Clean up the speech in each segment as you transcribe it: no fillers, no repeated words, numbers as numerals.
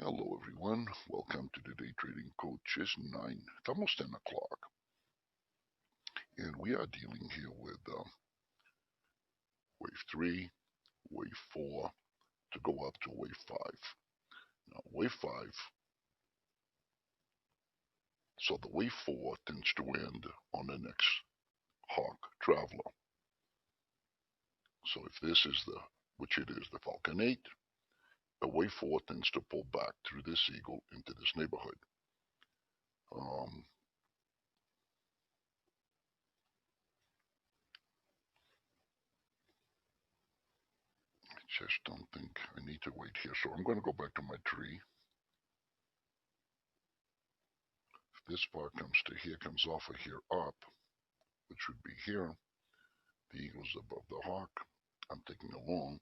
Hello everyone, welcome to the Day Trading Coach. It's almost 10 o'clock, and we are dealing here with wave 3, wave 4, to go up to wave 5. Now, wave 5, so the wave 4 tends to end on the next hawk traveler. So if this is which it is, the Falcon 8, the wave 4 tends to pull back through this eagle into this neighborhood. I just don't think I need to wait here. So I'm going to go back to my tree. If this bar comes to here, comes off of here up, which would be here, the eagle's above the hawk. I'm taking a long,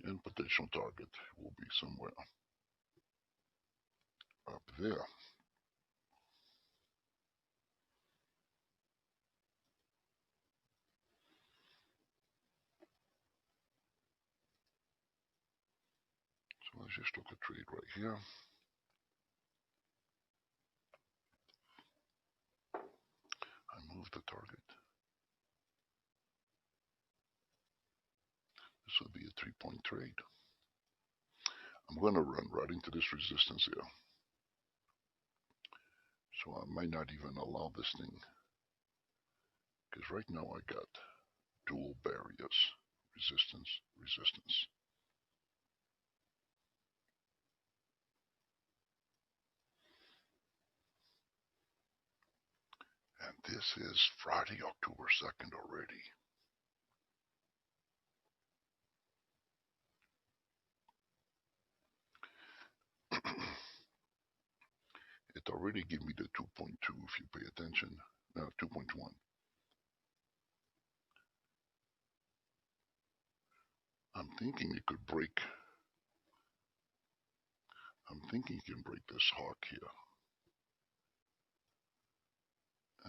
and potential target will be somewhere up there. So let's just look at trade right here. I move the target. This would be a 3-point trade. I'm going to run right into this resistance here. So I might not even allow this thing, because right now I got dual barriers, resistance, resistance. And this is Friday, October 2nd already. It already gave me the 2.2 if you pay attention. No, 2.1. I'm thinking it could break. I'm thinking it can break this hawk here.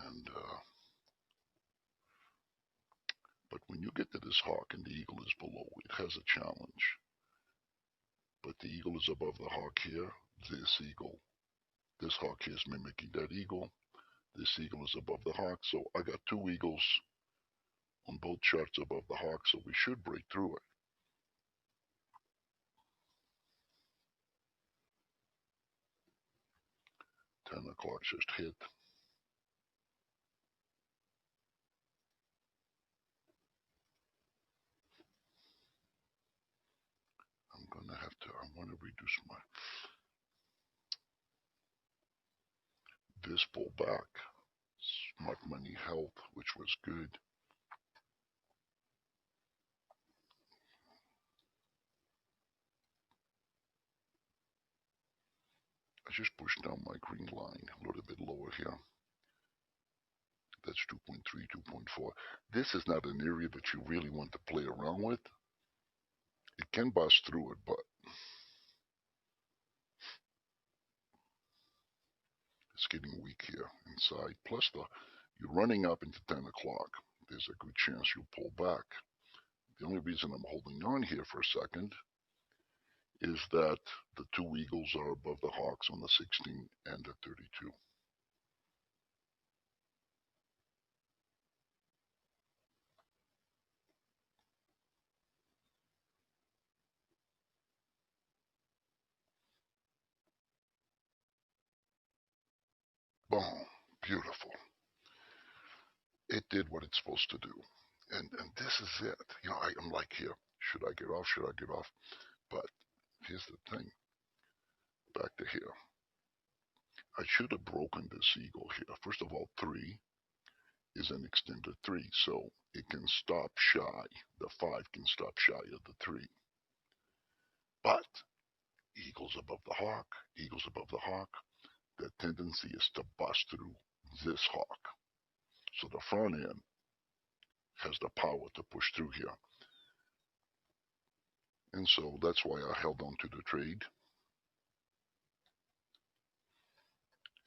And but when you get to this hawk and the eagle is below, it has a challenge. But the eagle is above the hawk here. This hawk here is mimicking that eagle. This eagle is above the hawk. So I got two eagles on both charts above the hawk, so we should break through it. Ten o'clock just hit. I want to reduce this pullback. Smart money held, which was good. I just pushed down my green line a little bit lower here. That's 2.3, 2.4. This is not an area that you really want to play around with. It can bust through it, but it's getting weak here inside. Plus, you're running up into 10 o'clock. There's a good chance you'll pull back. The only reason I'm holding on here for a second is that the two eagles are above the hawks on the 16 and the 32. Boom. Beautiful. It did what it's supposed to do. And this is it. I'm like here. Should I get off? Should I get off? But here's the thing. Back to here. I should have broken this eagle here. First of all, 3 is an extended 3, so it can stop shy. The 5 can stop shy of the 3. But eagles above the hawk, eagles above the hawk, the tendency is to bust through this hawk. So the front end has the power to push through here. And so that's why I held on to the trade.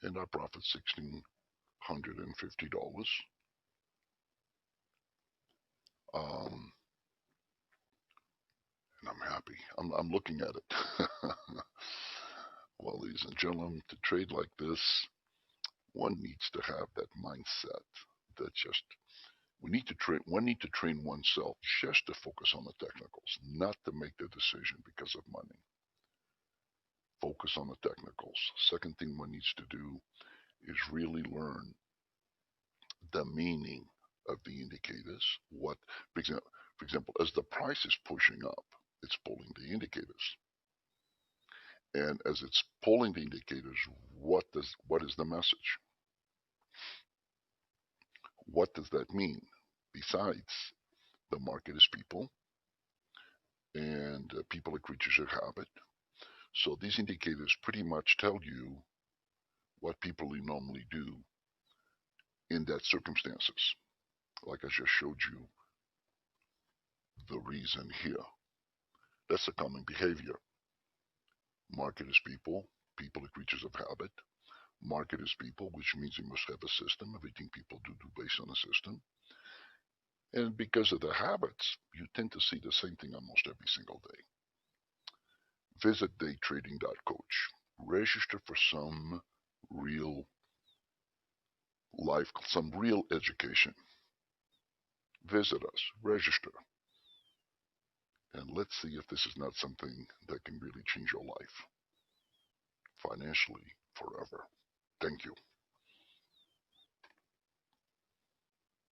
And I profit $1,650. And I'm happy. I'm looking at it. Well, ladies and gentlemen, to trade like this, one needs to have that mindset that just we need to train. One need to train oneself just to focus on the technicals, not to make the decision because of money. Focus on the technicals. Second thing one needs to do is really learn the meaning of the indicators. What, for example, as the price is pushing up, it's pulling the indicators, and as it's pulling the indicators, what is the message? What does that mean? Besides, the market is people, and people are creatures of habit. So these indicators pretty much tell you what people normally do in that circumstances. Like I just showed you the reason here. That's a common behavior. Market is people. People are creatures of habit. Market is people, which means you must have a system. Everything people do based on a system. And because of the habits, you tend to see the same thing almost every single day. Visit DayTrading.Coach. Register for some real life, some real education. Visit us, register, and let's see if this is not something that can really change your life financially forever. Thank you.